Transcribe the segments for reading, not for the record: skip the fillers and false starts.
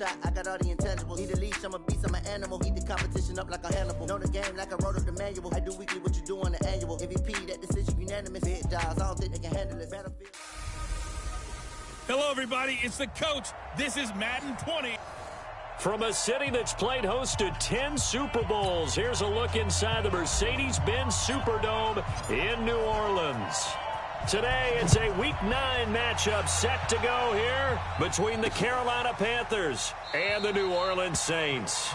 I got all the intangibles. Need a leash, I'm a beast, I'm an animal. Heat the competition up like a Hannibal. Know the game like I wrote up the manual. I do weekly what you do on the annual. MVP, that decision unanimous. Big jobs, I don't think they can handle it. Battlefield. Hello, everybody. It's the coach. This is Madden 20. From a city that's played host to 10 Super Bowls, here's a look inside the Mercedes-Benz Superdome in New Orleans. Today, it's a Week 9 matchup set to go here between the Carolina Panthers and the New Orleans Saints.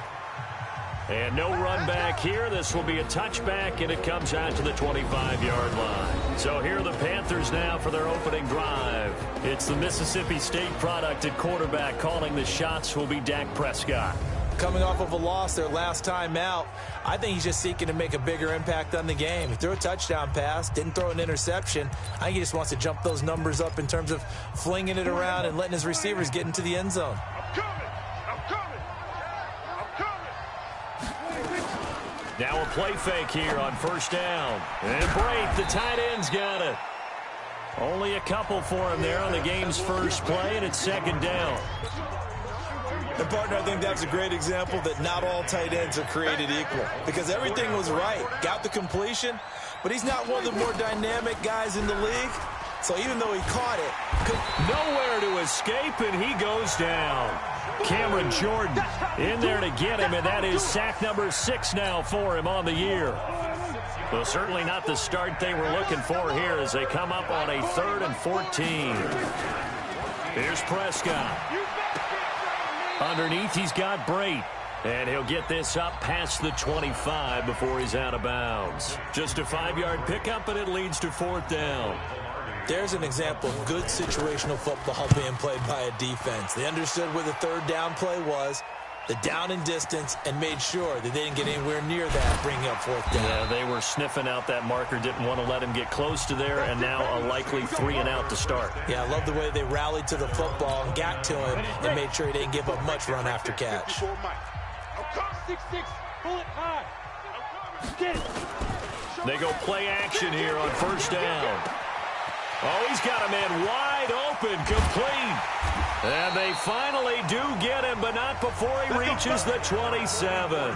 And no run back here. This will be a touchback, and it comes out to the 25-yard line. So here are the Panthers now for their opening drive. It's the Mississippi State product at quarterback. Calling the shots will be Dak Prescott. Coming off of a loss their last time out, I think he's just seeking to make a bigger impact on the game. He threw a touchdown pass, didn't throw an interception. I think he just wants to jump those numbers up in terms of flinging it around and letting his receivers get into the end zone. Now a play fake here on first down. And Brate, the tight end's got it. Only a couple for him there on the game's first play, and it's second down. And, partner, I think that's a great example that not all tight ends are created equal, because everything was right. Got the completion, but he's not one of the more dynamic guys in the league. So even though he caught it, nowhere to escape, and he goes down. Cameron Jordan in there to get him, and that is sack number 6 now for him on the year. Well, certainly not the start they were looking for here as they come up on a 3rd and 14. Here's Prescott. Underneath, he's got Brate. And he'll get this up past the 25 before he's out of bounds. Just a 5-yard pickup, and it leads to 4th down. There's an example of good situational football being played by a defense. They understood where the 3rd down play was, the down and distance, and made sure that they didn't get anywhere near that, bringing up 4th down. Yeah, they were sniffing out that marker, didn't want to let him get close to there, and now a likely 3 and out to start. Yeah, I love the way they rallied to the football and got to him and made sure he didn't give up much run after catch. 6-6, pull it high. Get it. They go play action here on first down. Oh, he's got a man wide open, complete. And they finally do get him, but not before he reaches the 27.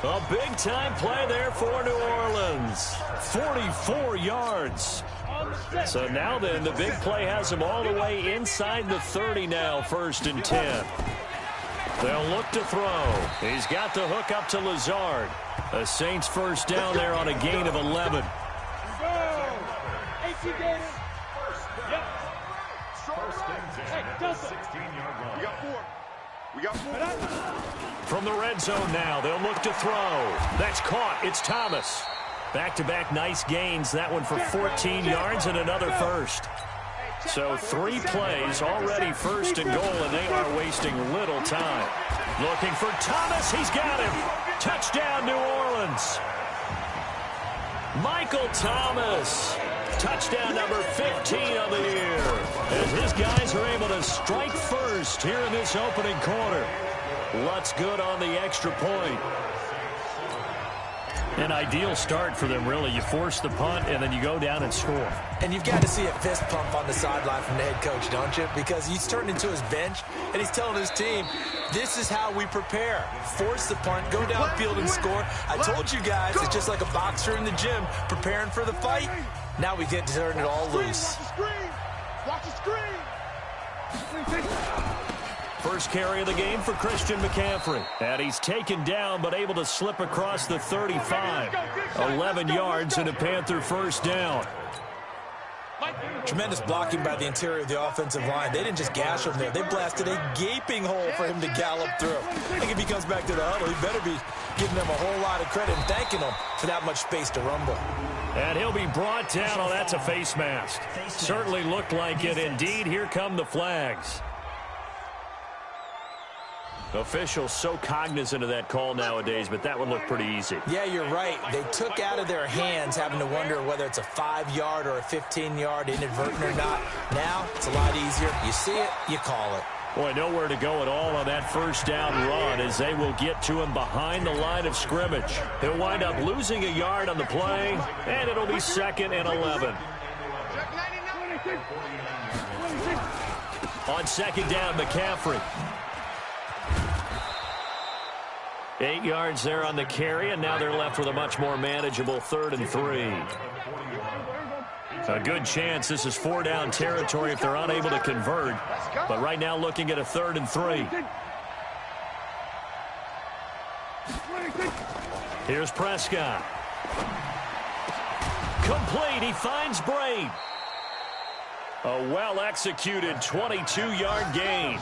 A big-time play there for New Orleans. 44 yards. So now then, the big play has him all the way inside the 30 now, 1st and 10. They'll look to throw. He's got the hook up to Lazard. A Saints first down there on a gain of 11. From the red zone now, they'll look to throw. That's caught. It's Thomas. Back-to-back nice gains. That one for 14 yards and another first. So 3 plays, already 1st and goal, and they are wasting little time. Looking for Thomas. He's got him. Touchdown, New Orleans. Michael Thomas. Touchdown number 15 of the year. As his guys are able to strike first here in this opening quarter. Lutz good on the extra point. An ideal start for them, really. You force the punt, and then you go down and score. And you've got to see a fist pump on the sideline from the head coach, don't you? Because he's turned into his bench, and he's telling his team, this is how we prepare. Force the punt, go downfield and score. I told you guys, it's just like a boxer in the gym preparing for the fight. Now we get to turn it all loose. Watch the screen. First carry of the game for Christian McCaffrey. And he's taken down, but able to slip across the 35. 11 yards and a Panther first down. Tremendous blocking by the interior of the offensive line. They didn't just gash him there. They blasted a gaping hole for him to gallop through. I think if he comes back to the huddle, he better be giving them a whole lot of credit and thanking them for that much space to rumble. And he'll be brought down. Oh, that's a face mask. Certainly looked like it. Indeed, here come the flags. Officials so cognizant of that call nowadays, but that would look pretty easy. Yeah, you're right. They took out of their hands having to wonder whether it's a 5-yard or a 15-yard inadvertent or not. Now, it's a lot easier. You see it, you call it. Boy, nowhere to go at all on that first down run as they will get to him behind the line of scrimmage. He'll wind up losing a yard on the play, and it'll be 2nd and 11. On 2nd down, McCaffrey. 8 yards there on the carry, and now they're left with a much more manageable 3rd and 3. A good chance this is 4-down territory if they're unable to convert. But right now looking at a 3rd and 3. Here's Prescott. Complete. He finds Braid. A well-executed 22-yard gain.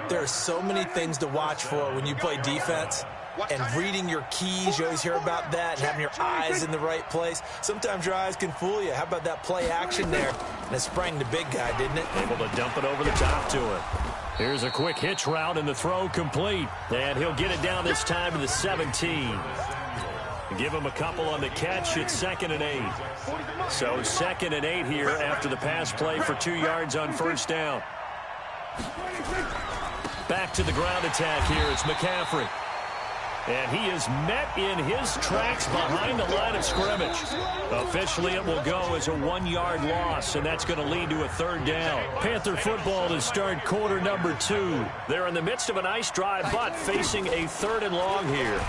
There are so many things to watch for when you play defense. And reading your keys, you always hear about that, and having your eyes in the right place. Sometimes your eyes can fool you. How about that play action there? And it sprang the big guy, didn't it? Able to dump it over the top to him. Here's a quick hitch route, and the throw complete. And he'll get it down this time to the 17. Give him a couple on the catch. It's 2nd and 8. So 2nd and 8 here after the pass play for 2 yards on 1st down. Back to the ground attack here. It's McCaffrey. And he is met in his tracks behind the line of scrimmage. Officially, it will go as a 1-yard loss, and that's going to lead to a 3rd down. Panther football to start quarter number 2. They're in the midst of a nice drive, but facing a 3rd and long here.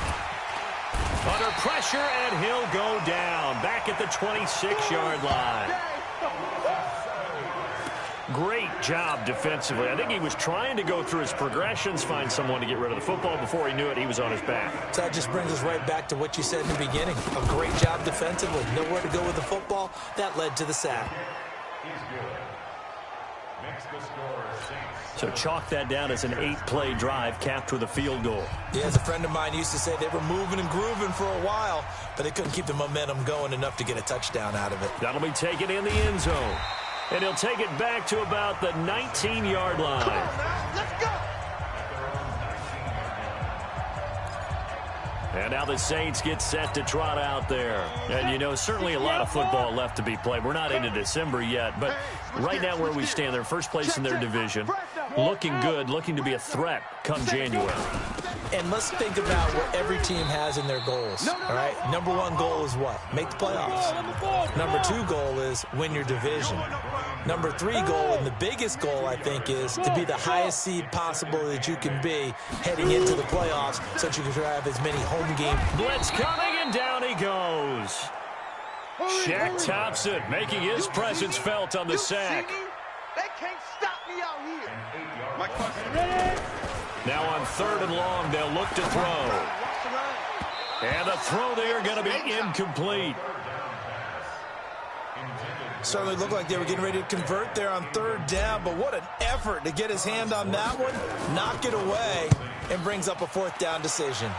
Under pressure, and he'll go down. Back at the 26-yard line. Great job defensively. I think he was trying to go through his progressions, find someone to get rid of the football. Before he knew it, he was on his back. So that just brings us right back to what you said in the beginning. A great job defensively. Nowhere to go with the football. That led to the sack. So chalk that down as an 8-play drive capped with a field goal. Yeah, as a friend of mine used to say, they were moving and grooving for a while, but they couldn't keep the momentum going enough to get a touchdown out of it. That'll be taken in the end zone. And he'll take it back to about the 19-yard line. Come on now, let's go. And now the Saints get set to trot out there. And, you know, certainly a lot of football left to be played. We're not into December yet, but right now where we stand, they're first place in their division. Looking good, looking to be a threat come January. And let's think about what every team has in their goals, all right? Number 1 goal is what? Make the playoffs. Number 2 goal is win your division. Number 3 goal, and the biggest goal, I think, is to be the highest seed possible that you can be heading into the playoffs so that you can have as many home games. Blitz coming, and down he goes. Shaq Thompson making his presence felt on the sack. They can't stop me out here. Now on 3rd and long, they'll look to throw. And the throw there going to be incomplete. Certainly looked like they were getting ready to convert there on 3rd down, but what an effort to get his hand on that one, knock it away, and brings up a 4th down decision.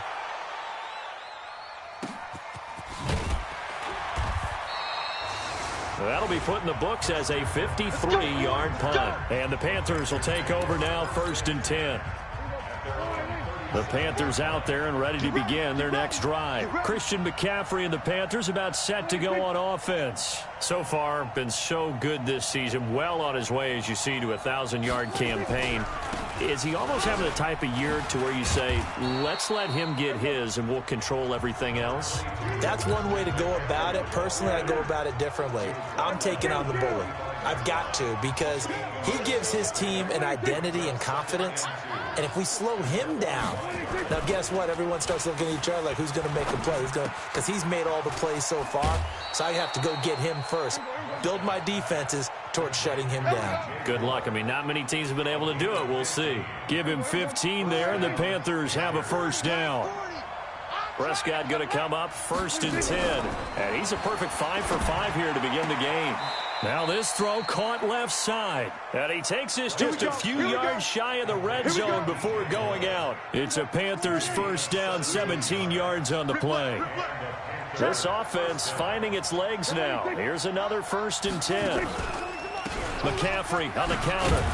That'll be put in the books as a 53-yard punt. And the Panthers will take over now, 1st and 10. The Panthers out there and ready to begin their next drive. Christian McCaffrey and the Panthers about set to go on offense. So far, been so good this season. Well on his way, as you see, to a 1,000-yard campaign. Is he almost having the type of year to where you say, let's let him get his and we'll control everything else? That's one way to go about it. Personally, I go about it differently. I'm taking on the bully. I've got to, because he gives his team an identity and confidence. And if we slow him down, now guess what? Everyone starts looking at each other like, who's going to make the play? Because he's made all the plays so far. So I have to go get him first. Build my defenses towards shutting him down. Good luck. I mean, not many teams have been able to do it. We'll see. Give him 15 there, and the Panthers have a 1st down. Prescott going to come up 1st and 10. And he's a perfect 5 for 5 here to begin the game. Now this throw caught left side. And he takes this just a few yards shy of the red zone before going out. It's a Panthers 1st down, 17 yards on the play. This offense finding its legs now. Here's another 1st and 10. McCaffrey on the counter.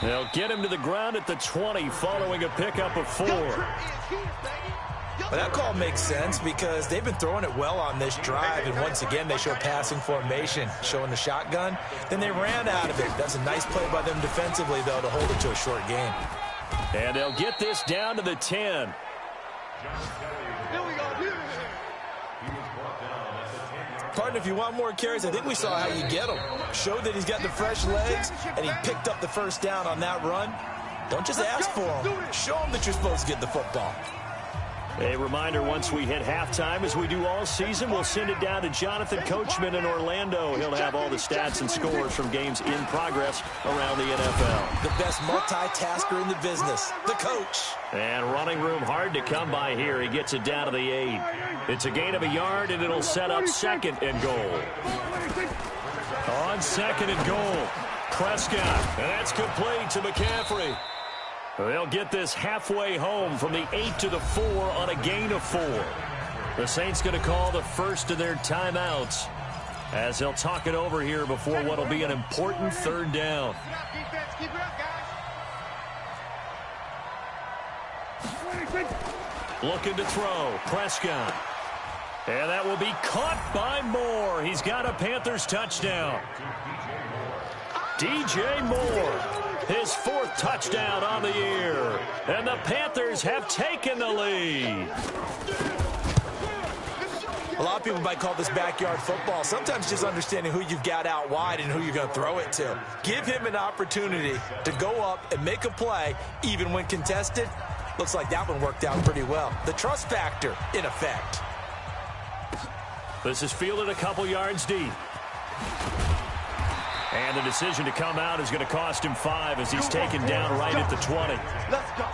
They'll get him to the ground at the 20 following a pickup of 4. But that call makes sense because they've been throwing it well on this drive, and once again they show passing formation, showing the shotgun. Then they ran out of it. That's a nice play by them defensively, though, to hold it to a short game. And they'll get this down to the 10. Partner, if you want more carries, I think we saw how you get them. Showed that he's got the fresh legs, and he picked up the 1st down on that run. Don't just ask for them. Show them that you're supposed to get the football. A reminder, once we hit halftime, as we do all season, we'll send it down to Jonathan Coachman in Orlando. He'll have all the stats and scores from games in progress around the NFL. The best multitasker in the business, the coach. And running room hard to come by here. He gets it down to the 8. It's a gain of a yard, and it'll set up 2nd and goal. On 2nd and goal, Prescott. And that's complete to McCaffrey. They'll get this halfway home from the 8 to the 4 on a gain of 4. The Saints going to call the first of their timeouts as they'll talk it over here before what will be an important 3rd down. Looking to throw, Prescott. And that will be caught by Moore. He's got a Panthers touchdown. DJ Moore. His 4th touchdown on the year. And the Panthers have taken the lead. A lot of people might call this backyard football. Sometimes just understanding who you've got out wide and who you're going to throw it to. Give him an opportunity to go up and make a play, even when contested. Looks like that one worked out pretty well. The trust factor in effect. This is fielded a couple yards deep. And the decision to come out is going to cost him 5 as he's taken down right at the 20. Let's go.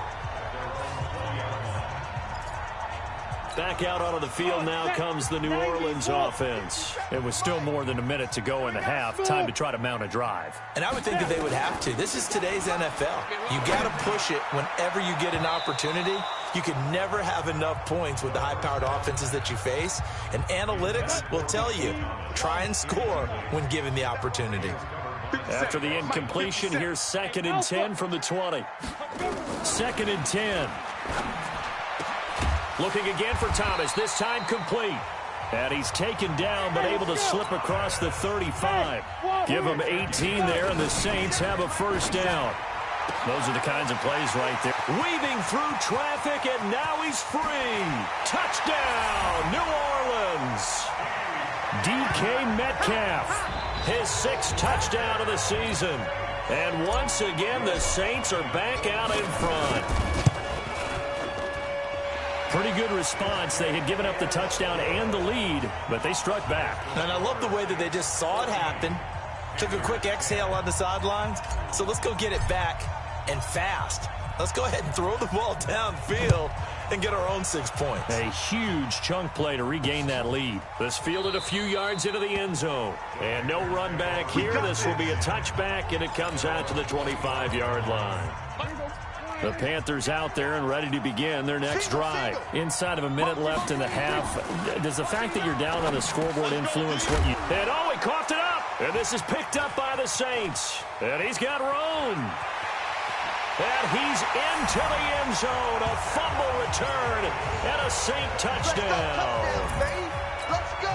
Back out onto the field now comes the New Orleans offense. It was still more than a minute to go in the half. Time to try to mount a drive. And I would think that they would have to. This is today's NFL. You got to push it whenever you get an opportunity. You can never have enough points with the high-powered offenses that you face. And analytics will tell you, try and score when given the opportunity. After the incompletion, here's 2nd and 10 from the 20. 2nd and 10. Looking again for Thomas, this time complete. And he's taken down, but able to slip across the 35. Give him 18 there, and the Saints have a 1st down. Those are the kinds of plays right there. Weaving through traffic, and now he's free. Touchdown, New Orleans. DK Metcalf, his 6th touchdown of the season. And once again, the Saints are back out in front. Pretty good response. They had given up the touchdown and the lead, but they struck back. And I love the way that they just saw it happen, took a quick exhale on the sidelines. So let's go get it back and fast. Let's go ahead and throw the ball downfield and get our own 6 points. A huge chunk play to regain that lead. This fielded a few yards into the end zone. And no run back here. This will be a touchback, and it comes out to the 25-yard line. The Panthers out there and ready to begin their next drive. Inside of a minute left in the half. Does the fact that you're down on the scoreboard influence what you... And oh, he coughed it up. And this is picked up by the Saints. And he's got room. And he's into the end zone. A fumble return and a Saint touchdown. Let's go.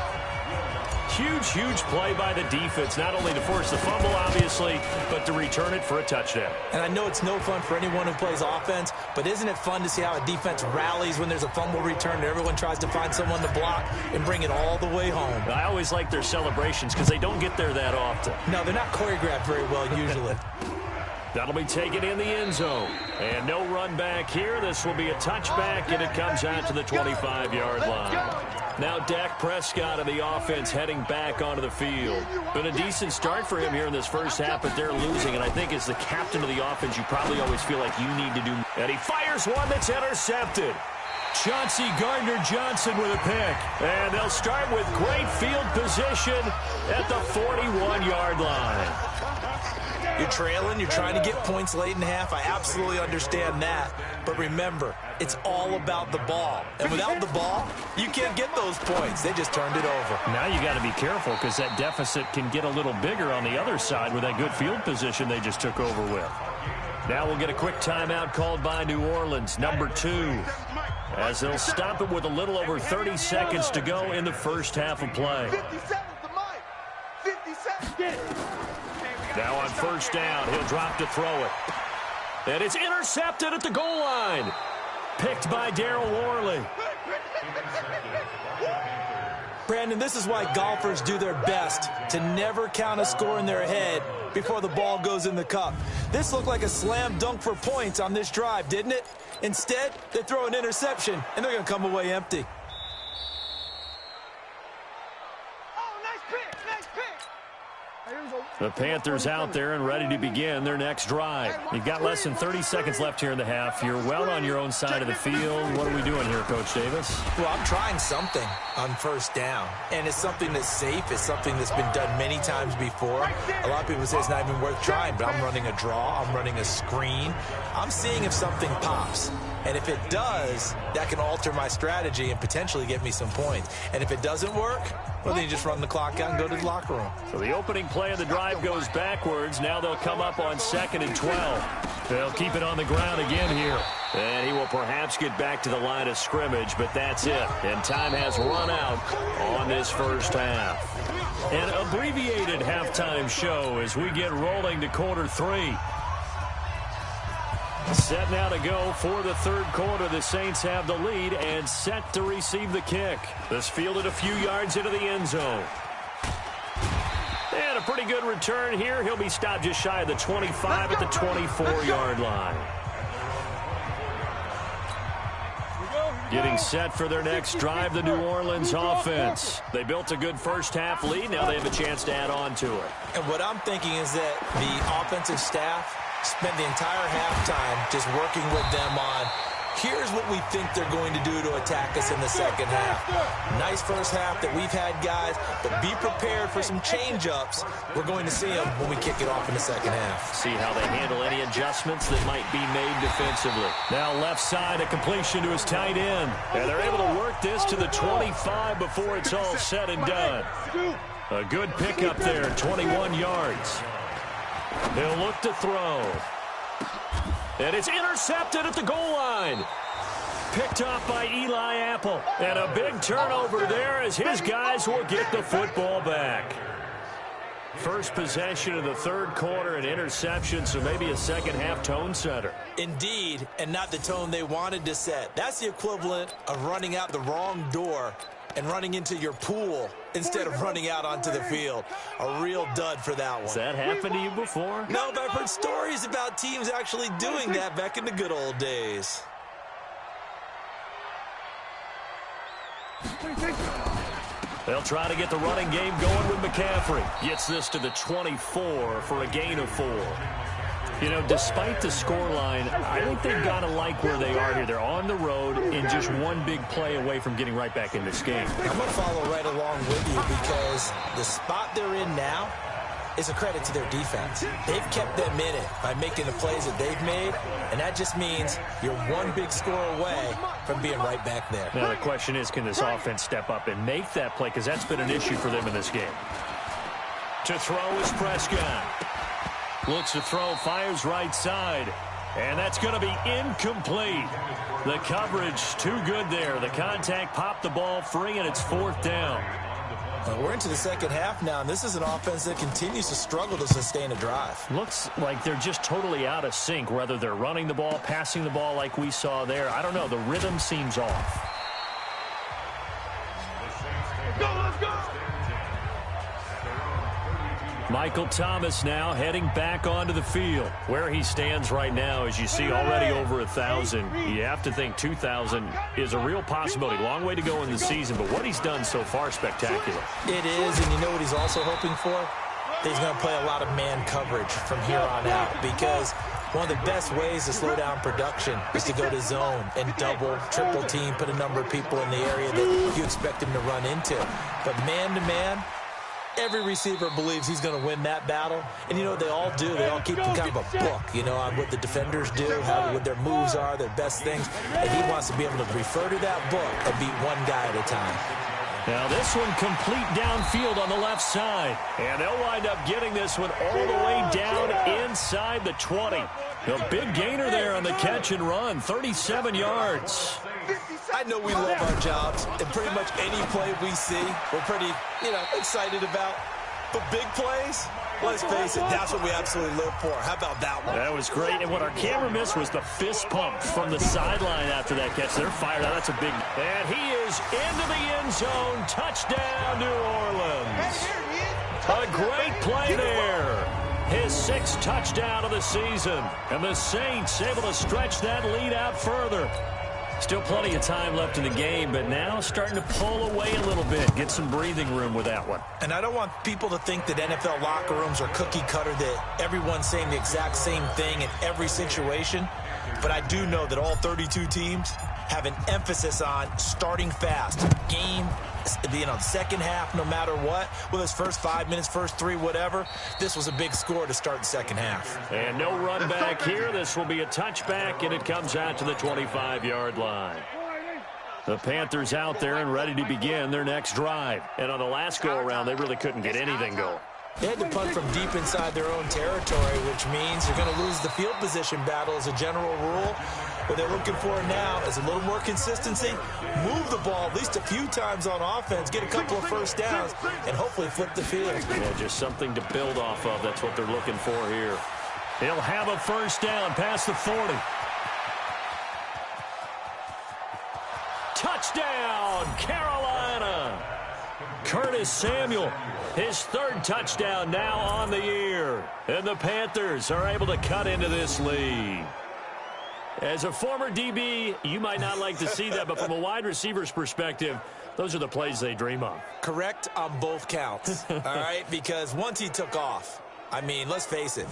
Huge play by the defense, not only to force the fumble, obviously, but to return it for a touchdown. And I know it's no fun for anyone who plays offense, but isn't it fun to see how a defense rallies when there's a fumble return and everyone tries to find someone to block and bring it all the way home? I always like their celebrations because they don't get there that often. No, they're not choreographed very well usually. That'll be taken in the end zone. And no run back here. This will be a touchback, and it comes out to the 25-yard line. Now Dak Prescott of the offense heading back onto the field. Been a decent start for him here in this first half, but they're losing. And I think as the captain of the offense, you probably always feel like you need to do. And he fires one that's intercepted. Chauncey Gardner-Johnson with a pick. And they'll start with great field position at the 41-yard line. You're trailing. You're trying to get points late in half. I absolutely understand that. But remember, it's all about the ball. And without the ball, you can't get those points. They just turned it over. Now you got to be careful because that deficit can get a little bigger on the other side with that good field position they just took over with. Now we'll get a quick timeout called by New Orleans, number 2, as they'll stop it with a little over 30 seconds to go in the first half of play. 50 seconds to Mike. 50 seconds. Now on first down, he'll drop to throw it. And it's intercepted at the goal line. Picked by Darryl Worley. Brandon, this is why golfers do their best to never count a score in their head before the ball goes in the cup. This looked like a slam dunk for points on this drive, didn't it? Instead, they throw an interception, and they're going to come away empty. The Panthers out there and ready to begin their next drive. You've got less than 30 seconds left here in the half. You're well on your own side of the field. What are we doing here, Coach Davis? Well, I'm trying something on first down, and it's something that's safe. It's something that's been done many times before. A lot of people say it's not even worth trying, but I'm running a draw. I'm running a screen. I'm seeing if something pops. And if it does, that can alter my strategy and potentially get me some points. And if it doesn't work, well, then you just run the clock out and go to the locker room. So the opening play of the drive goes backwards. Now they'll come up on 2nd and 12. They'll keep it on the ground again here. And he will perhaps get back to the line of scrimmage, but that's it. And time has run out on this first half. An abbreviated halftime show as we get rolling to quarter 3. Set now to go for the third quarter. The Saints have the lead and set to receive the kick. This fielded a few yards into the end zone. And a pretty good return here. He'll be stopped just shy of the 25 at the 24-yard line. Getting set for their next drive, the New Orleans offense. They built a good first-half lead. Now they have a chance to add on to it. And what I'm thinking is that the offensive staff spent the entire halftime just working with them on, here's what we think they're going to do to attack us in the second half. Nice first half that we've had, guys, but be prepared for some change-ups. We're going to see them when we kick it off in the second half. See how they handle any adjustments that might be made defensively. Now left side, a completion to his tight end. And they're able to work this to the 25 before it's all said and done. A good pickup there, 21 yards. He'll look to throw. And it's intercepted at the goal line. Picked off by Eli Apple. And a big turnover there as his guys will get the football back. First possession of the third quarter, an interception, so maybe a second-half tone setter. Indeed, and not the tone they wanted to set. That's the equivalent of running out the wrong door and running into your pool instead of running out onto the field. A real dud for that one. Has that happened to you before? No, but I've heard stories about teams actually doing that back in the good old days. They'll try to get the running game going with McCaffrey. Gets this to the 24 for a gain of 4. You know, despite the scoreline, I think they've got to like where they are here. They're on the road and just one big play away from getting right back in this game. I'm going to follow right along with you because the spot they're in now is a credit to their defense. They've kept them in it by making the plays that they've made, and that just means you're one big score away from being right back there. Now the question is, can this offense step up and make that play? Because that's been an issue for them in this game. To throw is Prescott. Looks to throw, fires right side. And that's going to be incomplete. The coverage too good there. The contact popped the ball free, and it's 4th down. We're into the second half now, and this is an offense that continues to struggle to sustain a drive. Looks like they're just totally out of sync, whether they're running the ball, passing the ball like we saw there. I don't know. The rhythm seems off. Let's go! Michael Thomas now heading back onto the field. Where he stands right now, as you see, already over 1,000. You have to think 2,000 is a real possibility. Long way to go in the season, but what he's done so far, spectacular. It is, and you know what he's also hoping for? He's going to play a lot of man coverage from here on out because one of the best ways to slow down production is to go to zone and double, triple team, put a number of people in the area that you expect him to run into. But man-to-man, every receiver believes he's going to win that battle. And you know what they all do? They all keep kind of a book, you know, on what the defenders do, what their moves are, their best things. And he wants to be able to refer to that book and beat one guy at a time. Now this one complete downfield on the left side. And they'll wind up getting this one all the way down inside the 20. A big gainer there on the catch and run, 37 yards. I know we love our jobs, and pretty much any play we see, we're pretty, excited about. But big plays, Let's face it, that's what we absolutely live for. How about that one? That was great. And what our camera missed was the fist pump from the sideline after that catch. They're fired out. That's a big... And he is into the end zone. Touchdown, New Orleans. A great play there. His 6th touchdown of the season. And the Saints able to stretch that lead out further. Still plenty of time left in the game, but now starting to pull away a little bit. Get some breathing room with that one. And I don't want people to think that NFL locker rooms are cookie cutter, that everyone's saying the exact same thing in every situation. But I do know that all 32 teams have an emphasis on starting fast. Game, second half, no matter what. Whether it's first 5 minutes, first 3, whatever. This was a big score to start the second half. And no run back here. This will be a touchback, and it comes out to the 25-yard line. The Panthers out there and ready to begin their next drive. And on the last go-around, they really couldn't get anything going. They had to punt from deep inside their own territory, which means you're going to lose the field position battle as a general rule. What they're looking for now is a little more consistency, move the ball at least a few times on offense, get a couple of first downs, and hopefully flip the field. Yeah, just something to build off of. That's what they're looking for here. He'll have a first down past the 40. Touchdown, Carolina. Curtis Samuel, his 3rd touchdown now on the year. And the Panthers are able to cut into this lead. As a former DB, you might not like to see that, but from a wide receiver's perspective, those are the plays they dream of. Correct on both counts, all right? Because once he took off, I mean, let's face it,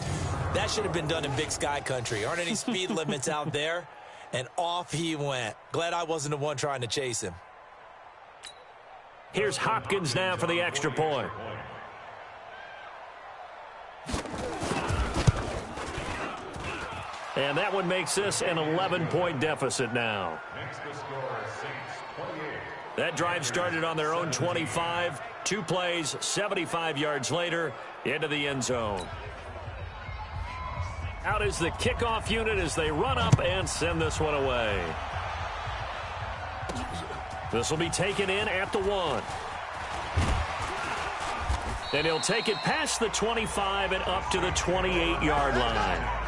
that should have been done in Big Sky Country. Aren't any speed limits out there? And off he went. Glad I wasn't the one trying to chase him. Here's Hopkins now for the extra point. And that one makes this an 11-point deficit now. That drive started on their own 25. 2 plays, 75 yards later, into the end zone. Out is the kickoff unit as they run up and send this one away. This will be taken in at the 1. And he'll take it past the 25 and up to the 28-yard line.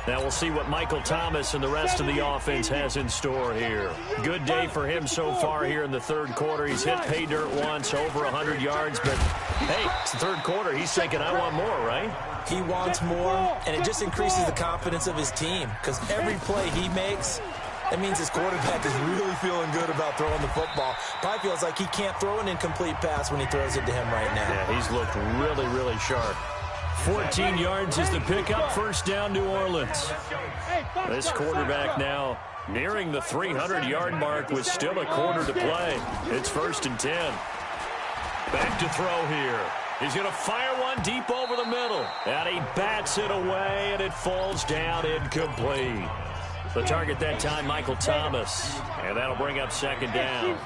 Now we'll see what Michael Thomas and the rest of the offense has in store here. Good day for him so far here in the 3rd quarter. He's hit pay dirt once, over 100 yards, but hey, it's the 3rd quarter. He's thinking, I want more, right? He wants more, and it just increases the confidence of his team because every play he makes, that means his quarterback is really feeling good about throwing the football. Probably feels like he can't throw an incomplete pass when he throws it to him right now. Yeah, he's looked really, really sharp. 14 yards is the pickup. First down, New Orleans. This quarterback now nearing the 300-yard mark with still a quarter to play. It's 1st and 10. Back to throw here. He's going to fire one deep over the middle. And he bats it away, and it falls down incomplete. The target that time, Michael Thomas. And that'll bring up 2nd down.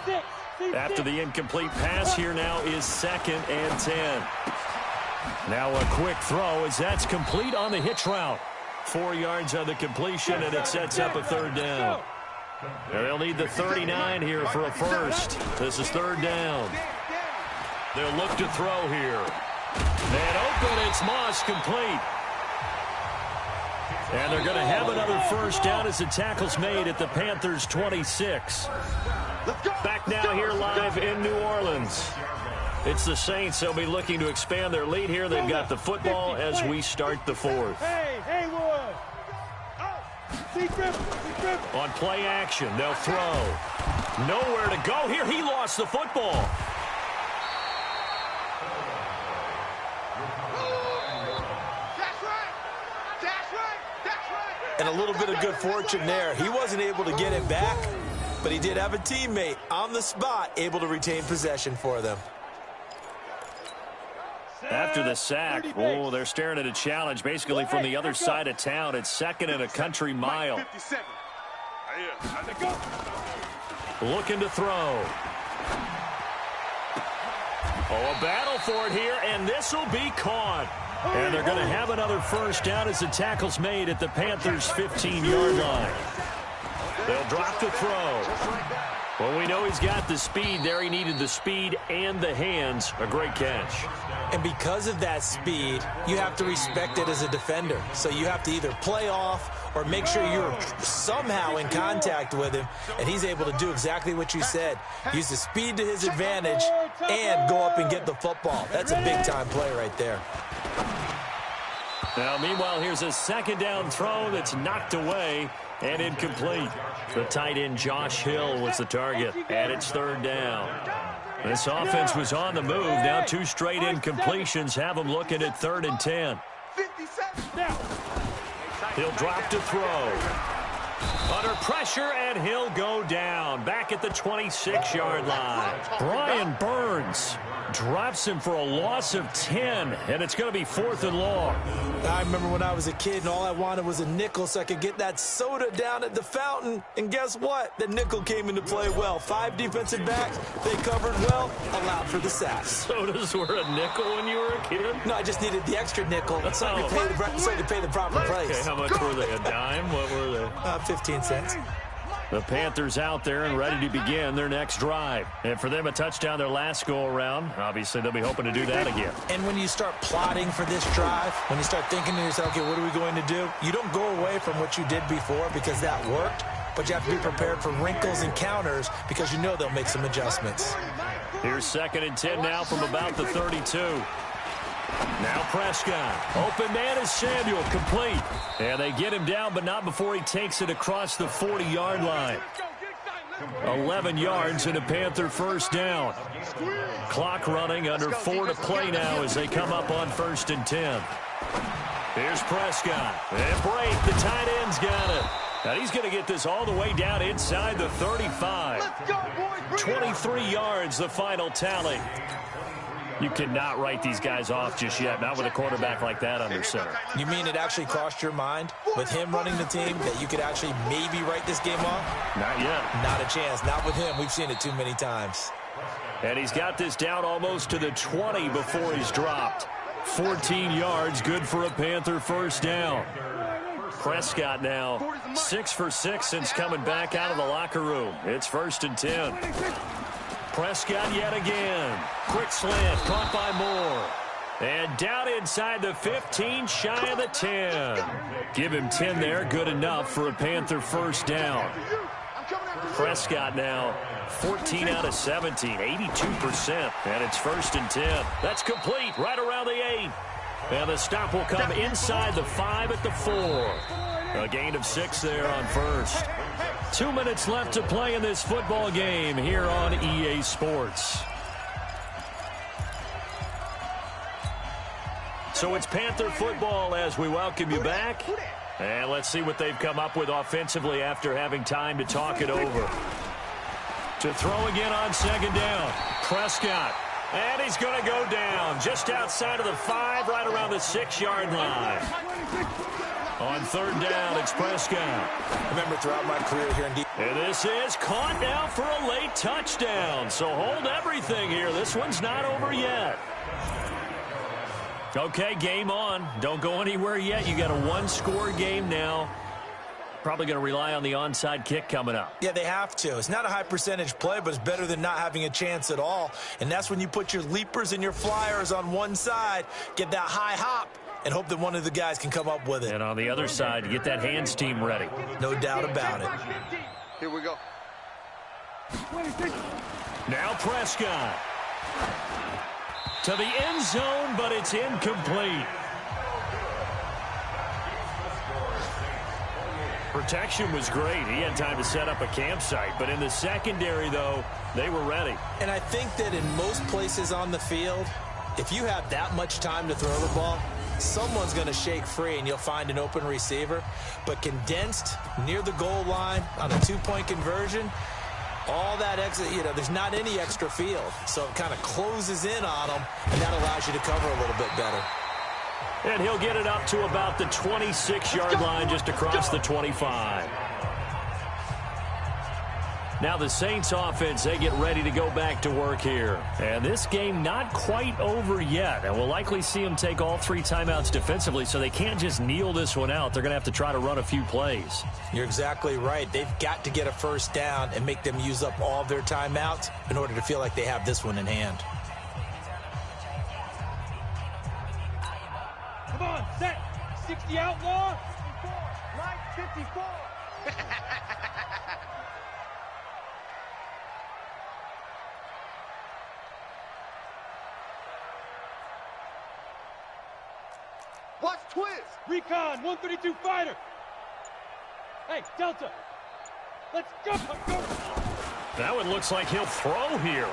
After the incomplete pass, here now is 2nd and 10. Now a quick throw as that's complete on the hitch route. 4 yards on the completion, and it sets up a 3rd down. And they'll need the 39 here for a first. This is 3rd down. They'll look to throw here. And open, it's Moss, complete. And they're going to have another first down as the tackle's made at the Panthers' 26. Back now here live in New Orleans. It's the Saints. They'll be looking to expand their lead here. They've got the football as we start the 4th. On play action, they'll throw. Nowhere to go here. He lost the football. And a little bit of good fortune there. He wasn't able to get it back, but he did have a teammate on the spot able to retain possession for them. After the sack, oh, they're staring at a challenge basically from the other side of town. It's 2nd and a country mile. Looking to throw. Oh, a battle for it here, and this will be caught. And they're going to have another first down as the tackle's made at the Panthers' 15-yard line. They'll drop the throw. Well, we know he's got the speed there. He needed the speed and the hands. A great catch. And because of that speed, you have to respect it as a defender. So you have to either play off or make sure you're somehow in contact with him, and he's able to do exactly what you said. Use the speed to his advantage and go up and get the football. That's a big-time play right there. Now, meanwhile, here's a second down throw that's knocked away and incomplete. The tight end, Josh Hill, was the target, and it's third down. This offense was on the move. Now 2 straight incompletions have them looking at 3rd and 10. He'll drop to throw. Under pressure, and he'll go down. Back at the 26-yard line. Brian Burns drops him for a loss of 10, and it's going to be 4th and long. I remember when I was a kid and all I wanted was a nickel so I could get that soda down at the fountain. And guess what? The nickel came into play well. 5 defensive backs, they covered well, allowed for the sack. Sodas were a nickel when you were a kid? No, I just needed the extra nickel so I could pay the proper price. Okay, how much were they? A dime? What were they? 15 cents. The Panthers out there and ready to begin their next drive. And for them, a touchdown their last go-around. Obviously, they'll be hoping to do that again. And when you start plotting for this drive, when you start thinking to yourself, okay, what are we going to do? You don't go away from what you did before because that worked, but you have to be prepared for wrinkles and counters because you know they'll make some adjustments. Here's 2nd and 10 now from about the 32. Now Prescott. Open man is Samuel, complete. And they get him down, but not before he takes it across the 40-yard line. 11 yards and a Panther first down. Clock running, under 4 to play now as they come up on 1st and 10. Here's Prescott. And break, the tight end's got it. Now he's going to get this all the way down inside the 35. 23 yards, the final tally. You cannot write these guys off just yet, not with a quarterback like that under center. You mean it actually crossed your mind with him running the team that you could actually maybe write this game off? Not yet. Not a chance. Not with him. We've seen it too many times. And he's got this down almost to the 20 before he's dropped. 14 yards, good for a Panther first down. Prescott now 6 for 6 since coming back out of the locker room. It's 1st and 10. Prescott yet again. Quick slant, caught by Moore. And down inside the 15, shy of the 10. Give him 10 there, good enough for a Panther first down. Prescott now 14 out of 17, 82%. And it's 1st and 10. That's complete, right around the 8. And the stop will come inside the 5 at the 4. A gain of 6 there on 1st. 2 minutes left to play in this football game here on EA Sports. So it's Panther football as we welcome you back. And let's see what they've come up with offensively after having time to talk it over. To throw again on 2nd down. Prescott. And he's going to go down just outside of the 5, right around the 6-yard line. On 3rd down, it's Prescott. I remember throughout my career here in D. And this is caught now for a late touchdown. So hold everything here. This one's not over yet. Okay, game on. Don't go anywhere yet. You got a 1-score game now. Probably going to rely on the onside kick coming up. Yeah, they have to. It's not a high percentage play, but it's better than not having a chance at all. And that's when you put your leapers and your flyers on one side, get that high hop, and hope that one of the guys can come up with it. And on the other side, get that hands team ready. No doubt about it. Here we go. Now Prescott. To the end zone, but it's incomplete. Protection was great. He had time to set up a campsite. But in the secondary, though, they were ready. And I think that in most places on the field, if you have that much time to throw the ball, someone's going to shake free and you'll find an open receiver. But condensed near the goal line on a 2-point conversion, all that extra, there's not any extra field. So it kind of closes in on them, and that allows you to cover a little bit better. And he'll get it up to about the 26-yard line, just across the 25. Now the Saints offense, they get ready to go back to work here. And this game not quite over yet. And we'll likely see them take all 3 timeouts defensively, so they can't just kneel this one out. They're going to have to try to run a few plays. You're exactly right. They've got to get a first down and make them use up all of their timeouts in order to feel like they have this one in hand. Come on, set. 60 outlaw. 54. Line 54. Watch twist. Recon, 132 fighter. Hey, Delta. Let's go. That one looks like he'll throw here.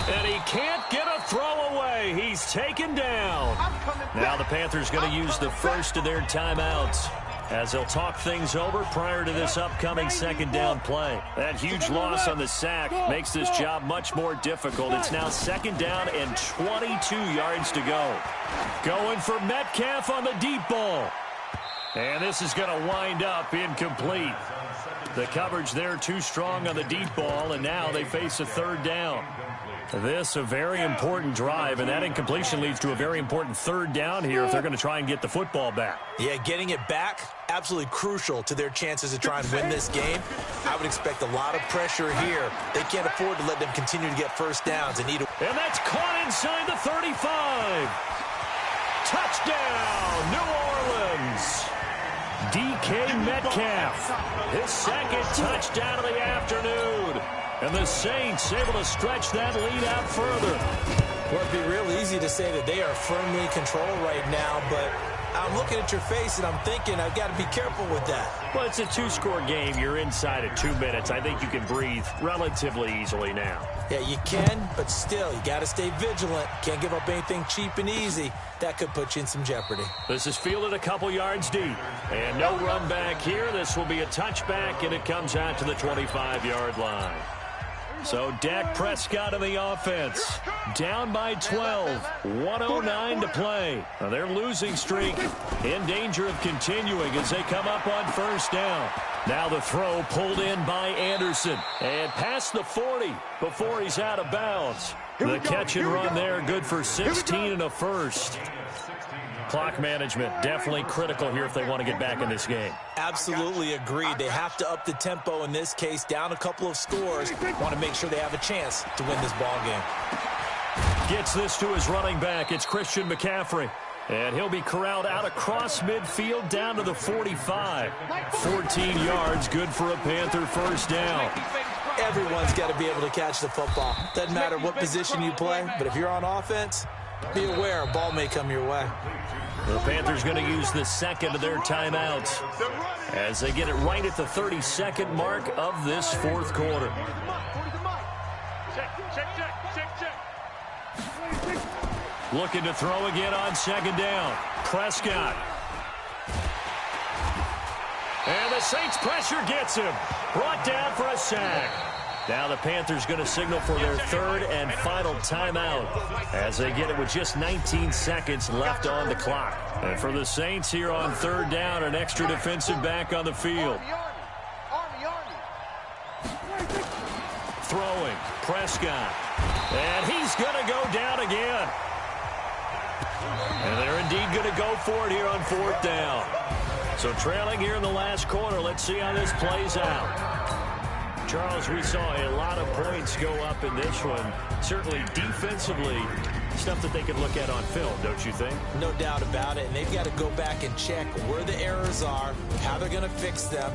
And he can't get a throw away. He's taken down. Now the Panthers going to use the first of their timeouts as they'll talk things over prior to this upcoming second down play. That huge loss on the sack makes this job much more difficult. It's now second down and 22 yards to go. Going for Metcalf on the deep ball. And this is going to wind up incomplete. The coverage there too strong on the deep ball, and now they face a third down. This a very important drive, and that incompletion leads to a very important third down here if they're going to try and get the football back. Yeah, getting it back, absolutely crucial to their chances to try and win this game. I would expect a lot of pressure here. They can't afford to let them continue to get first downs. And that's caught inside the 35. Touchdown, New Orleans. DK Metcalf, his second touchdown of the afternoon. And the Saints able to stretch that lead out further. Well, it'd be real easy to say that they are firmly in control right now, but I'm looking at your face and I'm thinking I've got to be careful with that. Well, it's a 2-score game. You're inside at 2 minutes. I think you can breathe relatively easily now. Yeah, you can, but still, you got to stay vigilant. Can't give up anything cheap and easy. That could put you in some jeopardy. This is fielded a couple yards deep. And no run back here. This will be a touchback, and it comes out to the 25-yard line. So Dak Prescott in the offense, down by 12, 1:09 to play. Now their losing streak in danger of continuing as they come up on first down. Now the throw pulled in by Anderson and past the 40 before he's out of bounds. The catch and run there, good for 16 and a first. Clock management definitely critical here if they want to get back in this game. Absolutely agreed. They have to up the tempo in this case, down a couple of scores. Want to make sure they have a chance to win this ball game. Gets this to his running back. It's Christian McCaffrey. And he'll be corralled out across midfield down to the 45. 14 yards, good for a Panther first down. Everyone's got to be able to catch the football. Doesn't matter what position you play, but if you're on offense, be aware a ball may come your way. The Panthers going to use the second of their timeouts as they get it right at the 32nd mark of this fourth quarter. Looking to throw again on second down. Prescott. And the Saints pressure gets him. Brought down for a sack. Now the Panthers going to signal for their third and final timeout as they get it with just 19 seconds left on the clock. And for the Saints here on third down, an extra defensive back on the field. Throwing, Prescott. And he's going to go down again. And they're indeed going to go for it here on fourth down. So trailing here in the last quarter, let's see how this plays out. Charles, we saw a lot of points go up in this one. Certainly defensively, stuff that they could look at on film, don't you think? No doubt about it. And they've got to go back and check where the errors are, how they're going to fix them,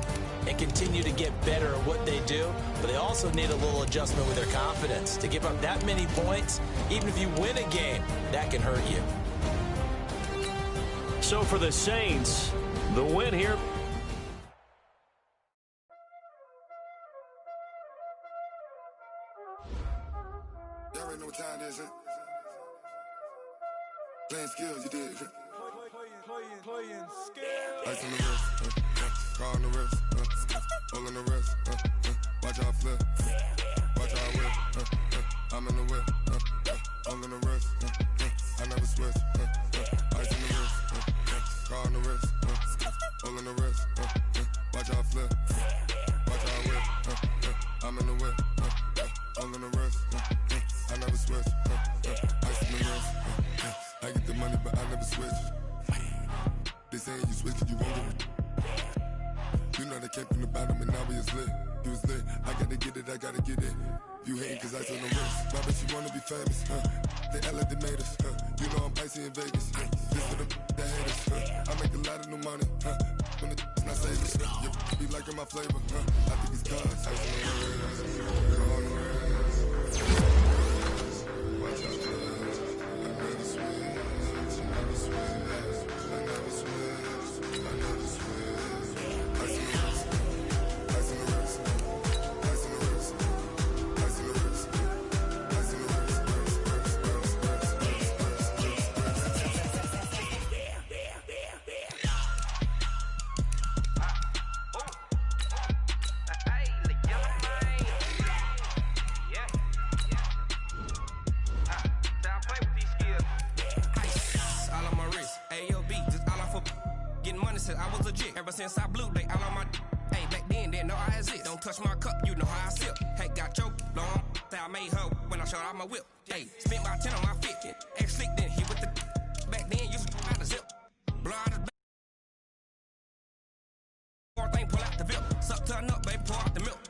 and continue to get better at what they do. But they also need a little adjustment with their confidence. To give up that many points, even if you win a game, that can hurt you. So for the Saints, the win here. Y'all already know what time it is, huh? Playing skills, you did. Playing skills. Ice on the wrist, car on the wrist, hole on the wrist, watch out flip, watch out whip, I'm in the whip, hole in the wrist, I never switch, ice on the wrist, car on the wrist, hole in the wrist, watch out flip, watch out whip. I get the money, but I never switch. They saying you switch, you won't get it. You know they came from the bottom and now we is lit. You was lit, I gotta get it, I gotta get it. You hating cause I told no risk. Why bet you wanna be famous, huh? They act like they made us, huh? You know I'm icy in Vegas, huh? This for the that hate us, huh? I make a lot of new money, huh? When the not saving, huh? You be liking my flavor, huh? I think it's God's. Watch out, I never switch, I never switch, I never switch, I never switch. I was legit. Ever since I blew, they all on my hey, back then, didn't know I exist. Don't touch my cup, you know how I sip. Hey, got choked, long, say I made her when I showed out my whip. Hey, spent about 10 on my 50. Ex-slick, then hit with the back then, used to out the zip. Blow out the back. Thing, pull out the VIP. Suck, turn up, baby, pour out the milk.